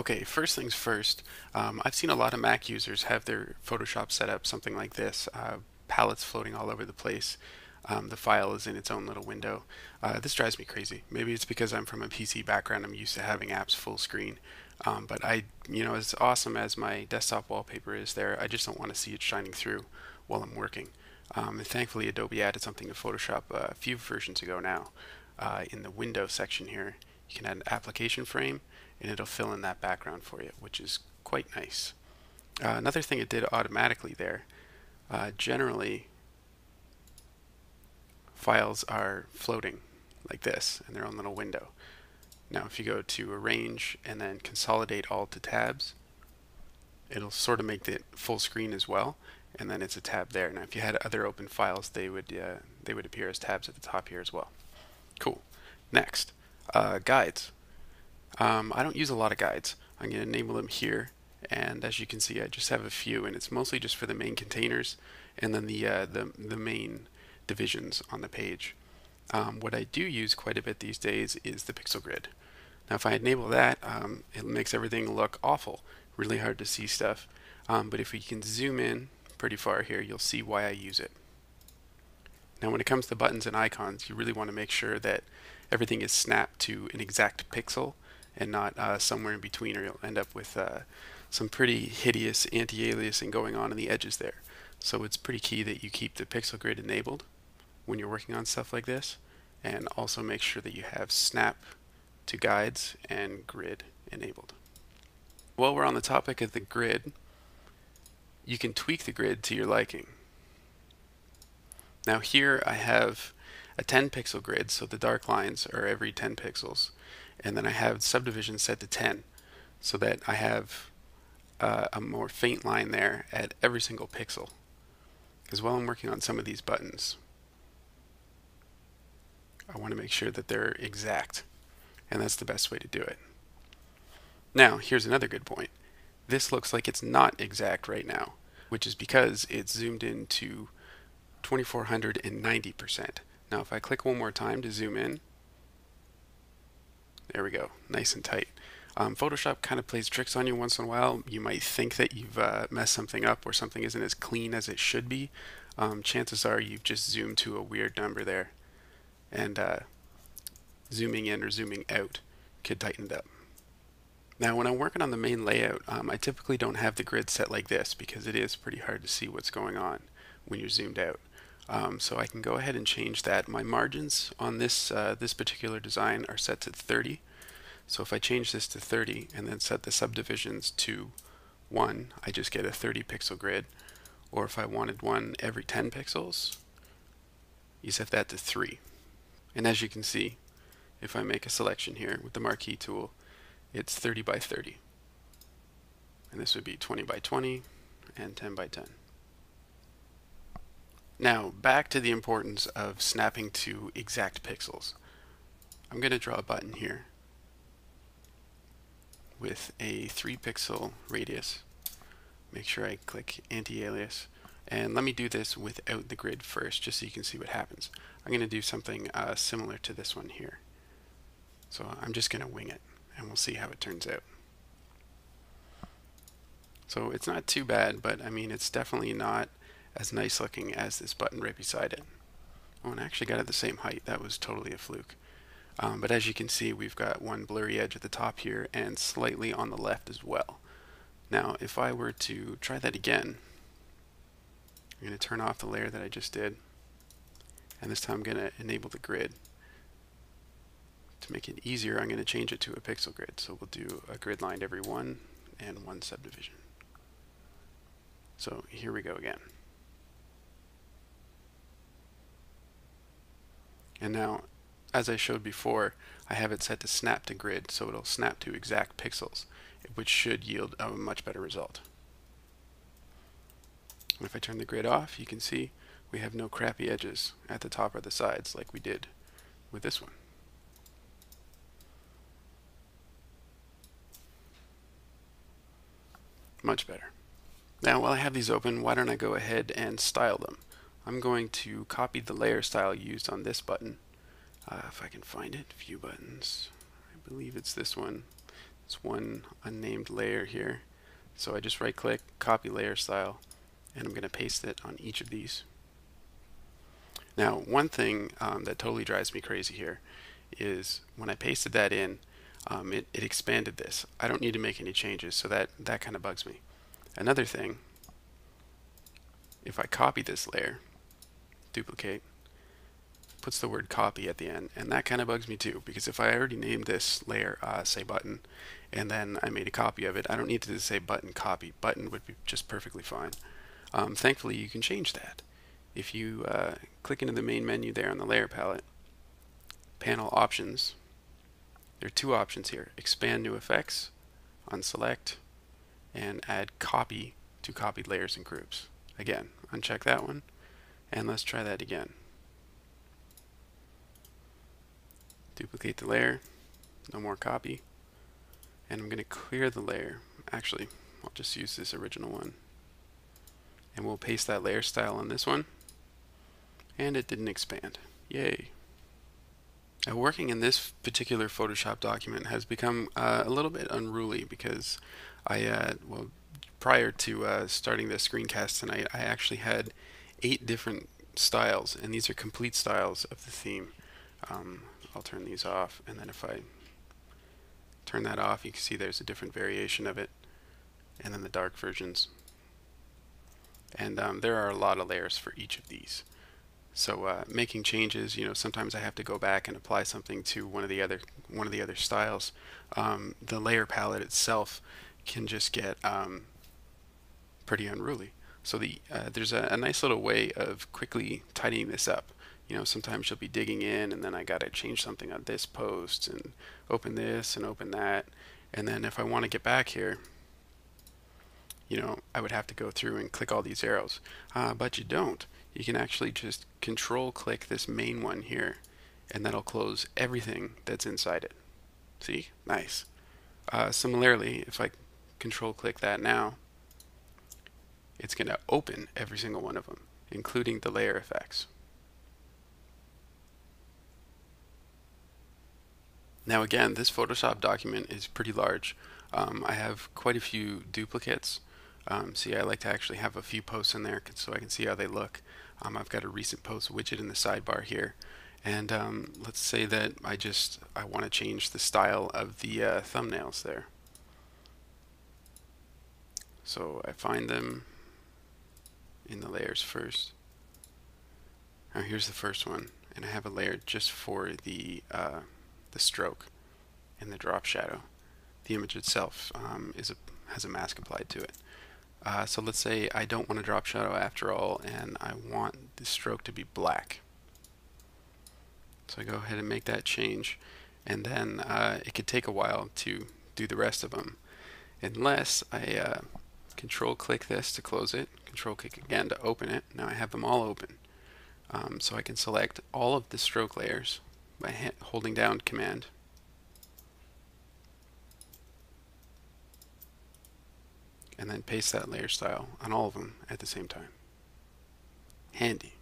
Okay, first things first, I've seen a lot of Mac users have their Photoshop set up something like this, palettes floating all over the place. The file is in its own little window. This drives me crazy. Maybe it's because I'm from a PC background, I'm used to having apps full screen. But as awesome as my desktop wallpaper is there, I just don't want to see it shining through while I'm working. And thankfully, Adobe added something to Photoshop a few versions ago now. In the window section here, you can add an application frame and it'll fill in that background for you, which is quite nice. Another thing it did automatically there, generally files are floating like this in their own little window. Now if you go to Arrange and then Consolidate all to tabs, it'll sort of make it full screen as well, and then it's a tab there. Now if you had other open files, they would appear as tabs at the top here as well. Cool. Next, guides. I don't use a lot of guides. I'm going to enable them here, and as you can see I just have a few, and it's mostly just for the main containers and then the main divisions on the page. What I do use quite a bit these days is the pixel grid. Now if I enable that, it makes everything look awful, really hard to see stuff, but if we can zoom in pretty far here, you'll see why I use it. Now when it comes to buttons and icons, you really want to make sure that everything is snapped to an exact pixel and not somewhere in between, or you'll end up with some pretty hideous anti-aliasing going on the edges there. So it's pretty key that you keep the pixel grid enabled when you're working on stuff like this, and also make sure that you have snap to guides and grid enabled. While we're on the topic of the grid, you can tweak the grid to your liking. Now here I have a 10 pixel grid, so the dark lines are every 10 pixels, and then I have subdivision set to 10 so that I have a more faint line there at every single pixel. Because while I'm working on some of these buttons, I want to make sure that they're exact, and that's the best way to do it. Now here's another good point. This looks like it's not exact right now, which is because it's zoomed in to 2490%. Now if I click one more time to zoom in, there we go, nice and tight. Photoshop kind of plays tricks on you once in a while. You might think that you've messed something up or something isn't as clean as it should be. Chances are you've just zoomed to a weird number there, and zooming in or zooming out could tighten it up. Now when I'm working on the main layout, I typically don't have the grid set like this because it is pretty hard to see what's going on when you're zoomed out. So I can go ahead and change that. My margins on this particular design are set to 30. So if I change this to 30 and then set the subdivisions to 1, I just get a 30 pixel grid. Or if I wanted one every 10 pixels, you set that to 3. And as you can see, if I make a selection here with the marquee tool, it's 30 by 30. And this would be 20 by 20 and 10 by 10. Now back to the importance of snapping to exact pixels. I'm going to draw a button here with a 3 pixel radius. Make sure I click anti-alias, and let me do this without the grid first just so you can see what happens. I'm going to do something similar to this one here. So I'm just going to wing it and we'll see how it turns out. So it's not too bad, but I mean it's definitely not as nice looking as this button right beside it. Oh, and I actually got it the same height. That was totally a fluke. But as you can see, we've got one blurry edge at the top here and slightly on the left as well. Now if I were to try that again, I'm going to turn off the layer that I just did, and this time I'm going to enable the grid. To make it easier, I'm going to change it to a pixel grid. So we'll do a grid line every 1 and 1 subdivision. So here we go again. And now, as I showed before, I have it set to snap to grid, so it'll snap to exact pixels, which should yield a much better result. And if I turn the grid off, you can see we have no crappy edges at the top or the sides like we did with this one. Much better. Now while I have these open, why don't I go ahead and style them. I'm going to copy the layer style used on this button. If I can find it, view buttons. I believe it's this one. It's one unnamed layer here. So I just right click, copy layer style, and I'm going to paste it on each of these. Now, one thing that totally drives me crazy here is when I pasted that in, it expanded this. I don't need to make any changes, so that kind of bugs me. Another thing, if I copy this layer, duplicate, puts the word copy at the end, and that kind of bugs me too, because if I already named this layer say button, and then I made a copy of it, I don't need to say button copy. Button would be just perfectly fine. Thankfully, you can change that. If you click into the main menu there on the layer palette, panel options, there are two options here: expand new effects, unselect, and add copy to copied layers and groups. Again, uncheck that one, and let's try that again. Duplicate the layer, no more copy, and I'm going to clear the layer. Actually, I'll just use this original one, and we'll paste that layer style on this one, and it didn't expand. Yay! Now, working in this particular Photoshop document has become a little bit unruly because well, prior to starting the screencast tonight, I actually had 8 different styles, and these are complete styles of the theme. I'll turn these off, and then if I turn that off, you can see there's a different variation of it, and then the dark versions. And there are a lot of layers for each of these. So making changes, sometimes I have to go back and apply something to one of the other styles. The layer palette itself can just get pretty unruly. So there's a nice little way of quickly tidying this up. Sometimes you'll be digging in, and then I gotta change something on this post and open this and open that, and then if I want to get back here, I would have to go through and click all these arrows. But you don't. You can actually just control click this main one here, and that'll close everything that's inside it. See? Nice. Similarly, if I control click that now, it's going to open every single one of them, including the layer effects. Now again, this Photoshop document is pretty large. I have quite a few duplicates. See, I like to actually have a few posts in there so I can see how they look. I've got a recent post widget in the sidebar here, and let's say that I want to change the style of the thumbnails there. So I find them in the layers first. Now here's the first one, and I have a layer just for the stroke and the drop shadow. The image itself has a mask applied to it. So let's say I don't want a drop shadow after all, and I want the stroke to be black. So I go ahead and make that change, and then it could take a while to do the rest of them, unless I control click this to close it, control click again to open it. Now I have them all open. So I can select all of the stroke layers by holding down Command. And then paste that layer style on all of them at the same time. Handy.